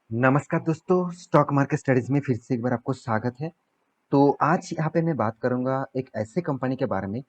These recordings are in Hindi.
नमस्कार दोस्तों, स्टॉक मार्केट स्टडीज में फिर से एक बार आपको स्वागत है। तो आज यहाँ पे मैं बात करूँगा एक ऐसे कंपनी के बारे में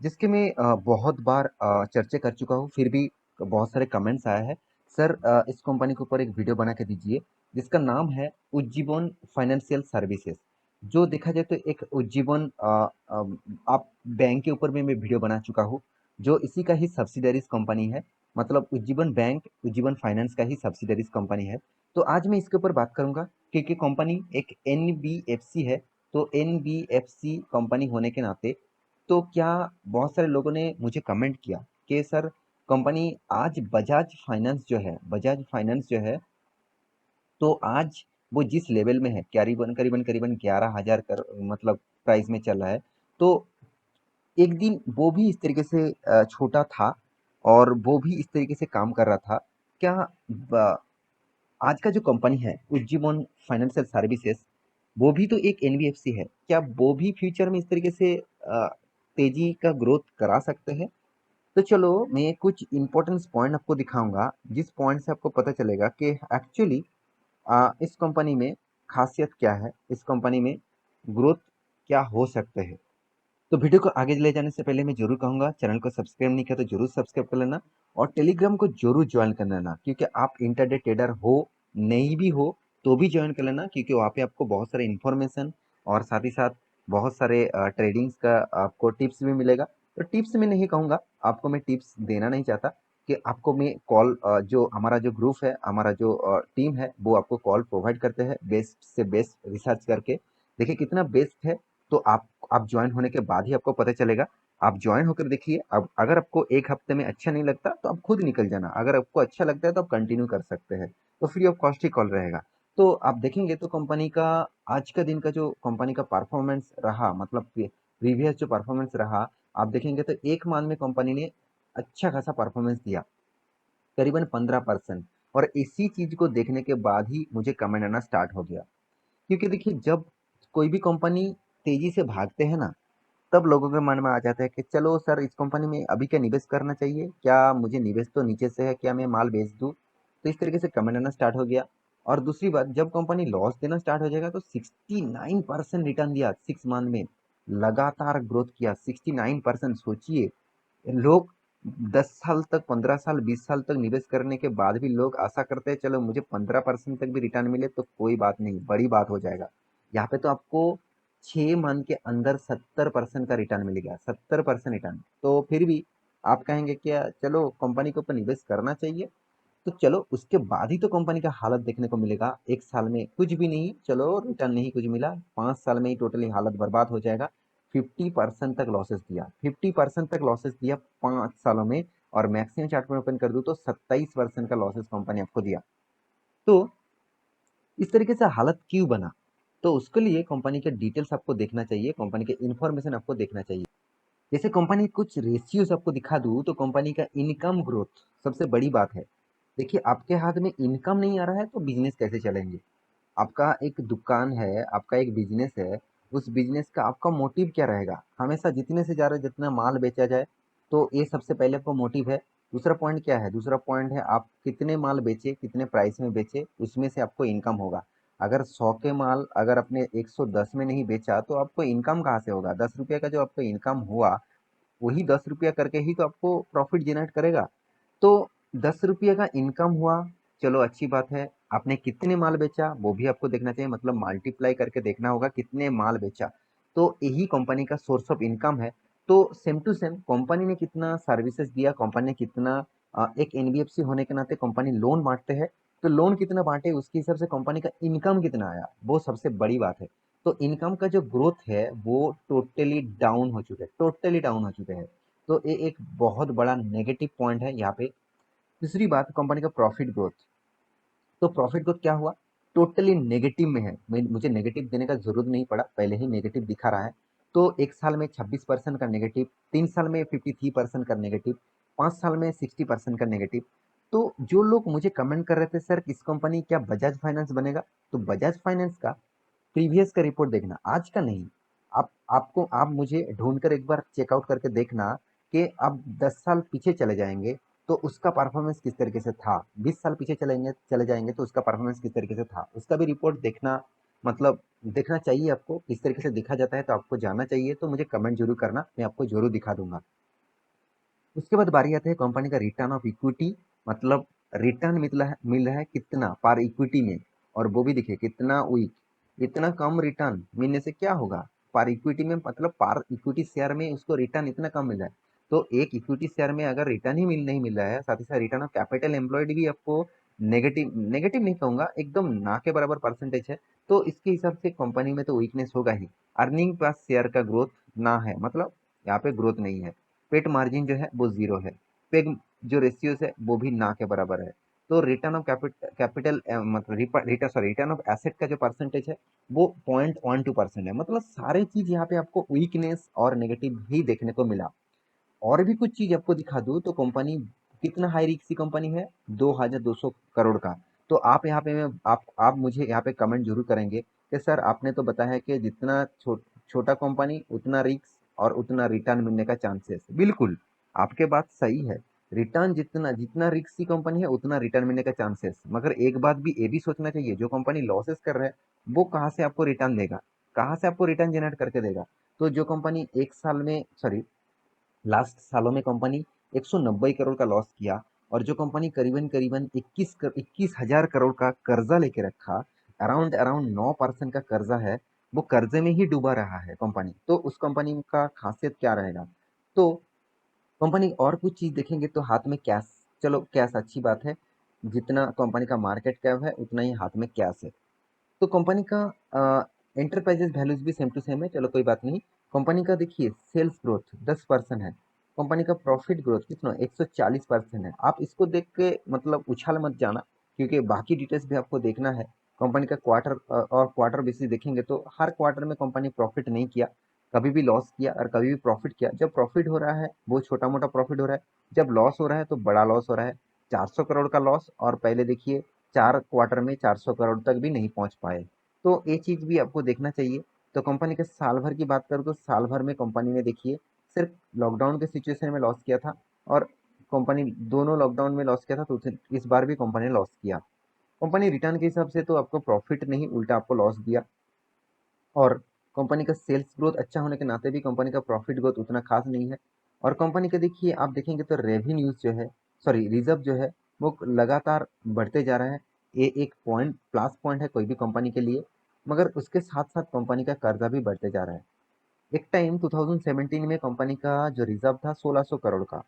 जिसके मैं बहुत बार चर्चा कर चुका हूँ, फिर भी बहुत सारे कमेंट्स आए हैं। सर इस कंपनी के ऊपर एक वीडियो बना के दीजिए जिसका नाम है उज्जीवन फाइनेंशियल सर्विसेज। जो देखा जाए तो एक उज्जीवन आप बैंक के ऊपर में मैं वीडियो बना चुका हूँ, जो इसी का ही सब्सिडरीज कंपनी है। मतलब उज्जीवन बैंक उज्जीवन फाइनेंस का ही सब्सिडरीज कंपनी है। तो आज मैं इसके ऊपर बात करूंगा क्योंकि कंपनी एक एनबीएफसी है। तो एनबीएफसी कंपनी होने के नाते तो क्या बहुत सारे लोगों ने मुझे कमेंट किया कि सर कंपनी आज बजाज फाइनेंस जो है तो आज वो जिस लेवल में है करीबन करीबन करीबन 11,000 कर मतलब प्राइस में चल रहा है। तो एक दिन वो भी इस तरीके से छोटा था और वो भी इस तरीके से काम कर रहा था। क्या आज का जो कंपनी है उज्जीवन फाइनेंशियल सर्विसेज, वो भी तो एक एनबीएफसी है। क्या वो भी फ्यूचर में इस तरीके से तेजी का ग्रोथ करा सकते हैं? तो चलो मैं कुछ इंपॉर्टेंट पॉइंट आपको दिखाऊंगा जिस पॉइंट से आपको पता चलेगा कि एक्चुअली इस कंपनी में खासियत क्या है, इस कंपनी में ग्रोथ क्या हो सकते हैं। तो वीडियो को आगे ले जाने से पहले मैं जरूर कहूंगा, चैनल को सब्सक्राइब नहीं किया तो जरूर सब्सक्राइब कर लेना और टेलीग्राम को जरूर ज्वाइन कर लेना, क्योंकि आप इंटरडे ट्रेडर हो नहीं भी हो तो भी ज्वाइन कर लेना, क्योंकि वहाँ पे आपको बहुत सारे इन्फॉर्मेशन और साथ ही साथ बहुत सारे ट्रेडिंग्स का आपको टिप्स भी मिलेगा। तो टिप्स में नहीं कहूँगा, आपको मैं टिप्स देना नहीं चाहता कि आपको मैं कॉल जो हमारा जो ग्रुप है, हमारा जो टीम है, वो आपको कॉल प्रोवाइड करते हैं बेस्ट से बेस्ट रिसर्च करके। देखिए कितना बेस्ट है। तो आप ज्वाइन होने के बाद ही आपको पता चलेगा। आप ज्वाइन होकर देखिए, अब अगर आपको एक हफ्ते में अच्छा नहीं लगता तो आप खुद निकल जाना, अगर आपको अच्छा लगता है तो आप कंटिन्यू कर सकते हैं। तो free of cost he call रहेगा। तो आप देखेंगे तो कंपनी का आज का दिन का जो कंपनी का परफॉर्मेंस रहा, मतलब प्रीवियस जो परफॉर्मेंस रहा, आप देखेंगे तो एक माह में कंपनी ने अच्छा खासा परफॉर्मेंस दिया, करीबन 15%। और इसी चीज को देखने के बाद ही मुझे कमेंट आना स्टार्ट हो गया, क्योंकि देखिए जब कोई भी कंपनी तेजी से भागते हैं ना, तब लोगों के मन में आ जाता है कि चलो सर इस कंपनी में अभी क्या निवेश करना चाहिए, क्या मुझे निवेश तो नीचे से है, क्या मैं माल बेच दूं। तो इस तरीके से कमेंट आना स्टार्ट हो गया। और दूसरी बात, जब कंपनी लॉस देना स्टार्ट हो जाएगा तो 69% रिटर्न दिया 6 मंथ में, लगातार ग्रोथ किया 69%। सोचिए, लोग 10 साल तक, 15 साल, 20 साल तक निवेश करने के बाद भी लोग आशा करते हैं चलो मुझे 15% तक भी रिटर्न मिले तो कोई बात नहीं, बड़ी बात हो जाएगा। यहाँ पे तो आपको 6 मंथ के अंदर 70% का रिटर्न मिल गया, 70% रिटर्न। तो फिर भी आप कहेंगे क्या चलो कंपनी के ऊपर निवेश करना चाहिए। तो चलो उसके बाद ही तो कंपनी का हालत देखने को मिलेगा। एक साल में कुछ भी नहीं, चलो रिटर्न नहीं कुछ मिला, 5 साल में ही टोटली हालत बर्बाद हो जाएगा। 50% तक लॉसेस दिया, 50% तक लॉसेस दिया 5 सालों में। और मैक्सिमम चार्ट में ओपन कर दूं तो 27% का लॉसेस कंपनी आपको दिया। तो इस तरीके से हालत क्यों बना? तो उसके लिए कंपनी के डिटेल्स आपको देखना चाहिए, कंपनी के इन्फॉर्मेशन आपको देखना चाहिए। जैसे कंपनी कुछ रेशियोज आपको दिखा दूं तो कंपनी का इनकम ग्रोथ सबसे बड़ी बात है। देखिए आपके हाथ में इनकम नहीं आ रहा है तो बिजनेस कैसे चलेंगे? आपका एक दुकान है, आपका एक बिजनेस है, उस बिजनेस का आपका मोटिव क्या रहेगा? हमेशा जितने से ज़्यादा जितना माल बेचा जाए, तो ये सबसे पहले आपका मोटिव है। दूसरा पॉइंट क्या है? दूसरा पॉइंट है आप कितने माल बेचे, कितने प्राइस में बेचे, उसमें से आपको इनकम होगा। अगर 100 के माल अगर आपने 110 में नहीं बेचा तो आपको इनकम कहाँ से होगा? 10 रुपये का जो आपको इनकम हुआ, वही 10 रुपया करके ही तो आपको प्रॉफिट जनरेट करेगा। तो 10 रुपये का इनकम हुआ, चलो अच्छी बात है। आपने कितने माल बेचा वो भी आपको देखना चाहिए, मतलब मल्टीप्लाई करके देखना होगा कितने माल बेचा। तो यही कंपनी का सोर्स ऑफ इनकम है। तो सेम टू सेम कंपनी ने कितना सर्विसेज दिया, कंपनी ने कितना एक एनबीएफसी होने के नाते कंपनी लोन बांटते हैं, तो लोन कितना बांटे उसके हिसाब से कंपनी का इनकम कितना आया, वो सबसे बड़ी बात है। तो इनकम का जो ग्रोथ है वो टोटली डाउन हो चुके हैं, टोटली डाउन हो चुके हैं। तो ये एक बहुत बड़ा नेगेटिव पॉइंट है यहाँ पे। दूसरी बात, कंपनी का प्रॉफिट ग्रोथ। तो प्रॉफिट ग्रोथ क्या हुआ? टोटली नेगेटिव में है। मुझे नेगेटिव देने का जरूरत नहीं पड़ा, पहले ही नेगेटिव दिखा रहा है। तो एक साल में 26% का नेगेटिव, 3 साल में 53% का नेगेटिव, 5 साल में 60% का नेगेटिव। तो जो लोग मुझे कमेंट कर रहे थे सर किस कंपनी, क्या बजाज फाइनेंस बनेगा, तो बजाज फाइनेंस का प्रीवियस का रिपोर्ट देखना, आज का नहीं। आप मुझे ढूंढकर एक बार चेकआउट करके देखना कि आप 10 साल पीछे चले जाएंगे। तो उसका परफॉर्मेंस किस तरीके से था, 20 साल पीछे चले जाएंगे तो उसका परफॉर्मेंस किस तरीके से था, उसका भी रिपोर्ट देखना, मतलब देखना चाहिए आपको, किस तरीके से दिखा जाता है, तो आपको जानना चाहिए। तो मुझे कमेंट जरूर करना, मैं आपको जरूर दिखा दूंगा। उसके बाद बारी आती है कंपनी का रिटर्न ऑफ इक्विटी, मतलब रिटर्न मिल रहा है कितना पर इक्विटी में, और वो भी देखिए कितना वीक, इतना कम रिटर्न मिलने से क्या होगा पर इक्विटी में, मतलब पर इक्विटी शेयर में उसको रिटर्न इतना कम मिल रहा है। तो एक इक्विटी शेयर में अगर रिटर्न ही नहीं मिल रहा है, साथ ही साथ रिटर्न ऑफ कैपिटल एम्प्लॉयड भी आपको नेगेटिव नेगेटिव नहीं कहूंगा, एकदम ना के बराबर परसेंटेज है, तो इसके हिसाब से कंपनी में तो वीकनेस होगा ही। अर्निंग पर शेयर का ग्रोथ ना है, मतलब यहाँ पे ग्रोथ नहीं है। पेट मार्जिन जो है वो जीरो है। पेग जो रेशियोज है वो भी ना के बराबर है। तो रिटर्न ऑफ कैपिटल मतलब रिटर्न ऑफ एसेट का जो परसेंटेज है वो 0.12% है। मतलब सारे चीज यहाँ पे आपको वीकनेस और नेगेटिव ही देखने को मिला। और भी कुछ चीज आपको दिखा दूं तो कंपनी कितना हाई रिस्क की कंपनी है, 2200 करोड़ का। तो आप यहाँ पे आप मुझे यहाँ पे कमेंट जरूर करेंगे कि सर आपने तो बताया है कि जितना छोटा कंपनी उतना रिस्क और उतना रिटर्न मिलने का चांसेस। बिल्कुल, आपके बात सही है। रिटर्न जितना जितना रिस्क की कंपनी है उतना रिटर्न मिलने का चांसेस, मगर एक बात भी ये भी सोचना चाहिए, जो कंपनी लॉसेस कर रहा है वो कहाँ से आपको रिटर्न देगा, कहाँ से आपको रिटर्न जनरेट करके देगा। तो जो कंपनी एक साल में, सॉरी, लास्ट सालों में कंपनी 190 करोड़ का लॉस किया, और जो कंपनी करीबन करीबन 21,000 करोड़ का कर्जा लेके रखा, अराउंड अराउंड 9% का कर्जा है, वो कर्जे में ही डूबा रहा है कंपनी, तो उस कंपनी का खासियत क्या रहेगा। तो कंपनी और कुछ चीज देखेंगे तो हाथ में कैश, चलो कैश अच्छी बात है, जितना कंपनी का मार्केट कैप है उतना ही हाथ में कैश है। तो कंपनी का एंटरप्राइजेस वैल्यूज भी सेम टू सेम है, चलो कोई बात नहीं। कंपनी का देखिए सेल्स ग्रोथ 10% है, कंपनी का प्रॉफिट ग्रोथ कितना 140% है। आप इसको देख के मतलब उछाल मत जाना, क्योंकि बाकी डिटेल्स भी आपको देखना है। कंपनी का क्वार्टर और क्वार्टर बेसिस देखेंगे तो हर क्वार्टर में कंपनी प्रॉफिट नहीं किया, कभी भी लॉस किया और कभी भी प्रॉफिट किया। जब प्रॉफिट हो रहा है वो छोटा मोटा प्रॉफिट हो रहा है, जब लॉस हो रहा है तो बड़ा लॉस हो रहा है। 400 करोड़ का लॉस, और पहले देखिए 4 क्वार्टर में 400 करोड़ तक भी नहीं पहुंच पाए। तो ये चीज भी आपको देखना चाहिए। तो कंपनी के साल भर की बात करूँ तो साल भर में कंपनी ने देखिए सिर्फ लॉकडाउन के सिचुएशन में लॉस किया था, और कंपनी दोनों लॉकडाउन में लॉस किया था, तो इस बार भी कंपनी ने लॉस किया। कंपनी रिटर्न के हिसाब से तो आपको प्रॉफिट नहीं, उल्टा आपको लॉस दिया। और कंपनी का सेल्स ग्रोथ अच्छा होने के नाते भी कंपनी का प्रॉफिट ग्रोथ उतना खास नहीं है। और कंपनी का देखिए आप देखेंगे तो रेवेन्यूज जो है, सॉरी रिजर्व जो है, वो लगातार बढ़ते जा रहा है। ये एक पॉइंट प्लस पॉइंट है कोई भी कंपनी के लिए, मगर उसके साथ साथ कंपनी का कर्जा भी बढ़ते जा रहा है। एक टाइम 2017 में कंपनी का जो रिजर्व था 1600 करोड़ का,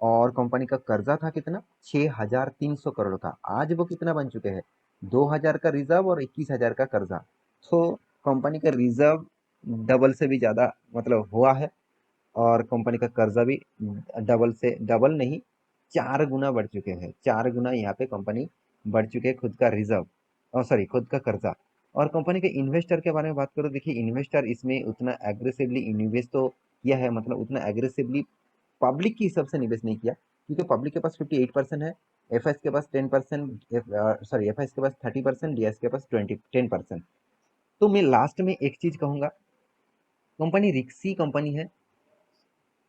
और कंपनी का कर्जा था कितना 6300 करोड़ का। आज वो कितना बन चुके हैं, 2000 का रिजर्व और 21,000 का कर्जा। तो कंपनी का रिजर्व डबल से भी ज्यादा मतलब हुआ है, और कंपनी का कर्जा भी डबल से डबल नहीं, 4 गुना बढ़ चुके हैं। 4 गुना यहाँ पे कंपनी बढ़ चुके हैं खुद का रिजर्व, और सॉरी खुद का कर्जा। और कंपनी के इन्वेस्टर के बारे में बात करो, देखिए इन्वेस्टर इसमें उतना एग्रेसिवली इन्वेस्ट तो किया है, मतलब उतना एग्रेसिवली पब्लिक की हिसाब से निवेश नहीं किया, क्योंकि पब्लिक के पास 58% है, एफएस के पास 10%, सॉरी एफएस के पास 30%, डीएस के पास 10%। तो मैं लास्ट में एक चीज कहूंगा, कंपनी रिक्सी कंपनी है।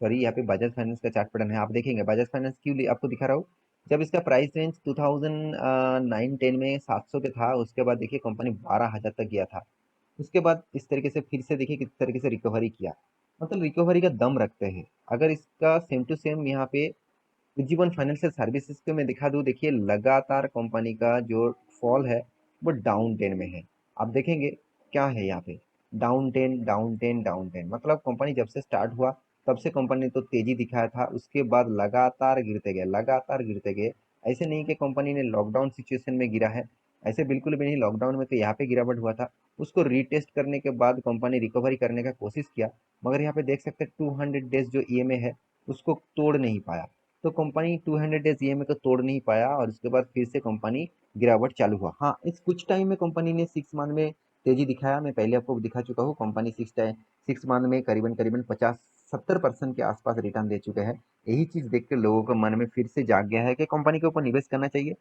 सॉरी यहाँ पे बजाज फाइनेंस का चार्ट पैटर्न है, आप देखेंगे बजाज फाइनेंस क्यों आपको दिखा रहा हूँ। जब इसका प्राइस रेंज 2009-10 में 700 पे था, उसके बाद देखिए कंपनी 12,000 तक गया था। उसके बाद इस तरीके से फिर से देखिए किस तरीके से रिकवरी किया, मतलब रिकवरी का दम रखते हैं। अगर इसका सेम टू सेम यहाँ पे उज्जीवन फाइनेंशियल सर्विसेज को मैं दिखा दूं, देखिए लगातार कंपनी का जो फॉल है वो डाउन टेन में है। आप देखेंगे क्या है यहाँ पे, down ten down ten down ten, मतलब कंपनी जब से स्टार्ट हुआ तब से कंपनी ने तो तेजी दिखाया था, उसके बाद लगातार गिरते गए लगातार गिरते गए। ऐसे नहीं कि कंपनी ने लॉकडाउन सिचुएशन में गिरा है, ऐसे बिल्कुल भी नहीं। लॉकडाउन में तो यहाँ पे गिरावट हुआ था, उसको रीटेस्ट करने के बाद कंपनी रिकवरी करने का कोशिश किया, मगर यहाँ पे देख सकते हैं 200 डेज जो ईएमए है उसको तोड़ नहीं पाया। तो कंपनी 200 डेज ईएमए को तोड़ नहीं पाया, और उसके बाद फिर से कंपनी गिरावट चालू हुआ। हाँ, इस कुछ टाइम में कंपनी ने 6 मंथ में तेजी दिखाया, मैं पहले आपको दिखा चुका हूँ। कंपनी 6 मंथ में करीबन करीबन 50-70% के आसपास रिटर्न दे चुके हैं। यही चीज देख के लोगों के मन में फिर से जाग गया है कि कंपनी के ऊपर निवेश करना चाहिए।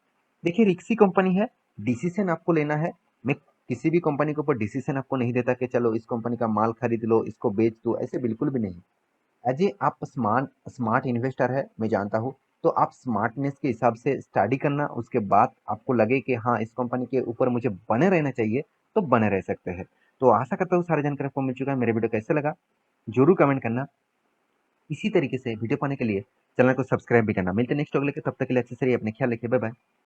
देखिए रिक्सी कंपनी है, डिसीजन आपको लेना है। मैं किसी भी कंपनी के ऊपर डिसीजन आपको नहीं देता कि चलो इस कंपनी का माल खरीद लो, इसको बेच दो, ऐसे बिल्कुल भी नहीं। अजय आप स्मार्ट स्मार्ट इन्वेस्टर है, मैं जानता हूँ, तो आप स्मार्टनेस के हिसाब से स्टडी करना, उसके बाद आपको लगे कि हाँ, इस कंपनी के ऊपर मुझे बने रहना चाहिए, तो बने रह सकते हैं। तो आशा करता हूँ सारी जानकारी आपको मिल चुका है। मेरे वीडियो कैसे लगा? ज़रूर कमेंट करना। इसी तरीके से वीडियो पाने के लिए चैनल को सब्सक्राइब भी करना। मिलते हैं नेक्स्ट अगले के, तब तक के लिए अच्छे से रहिए, अपना ख्याल रखिए। Bye bye.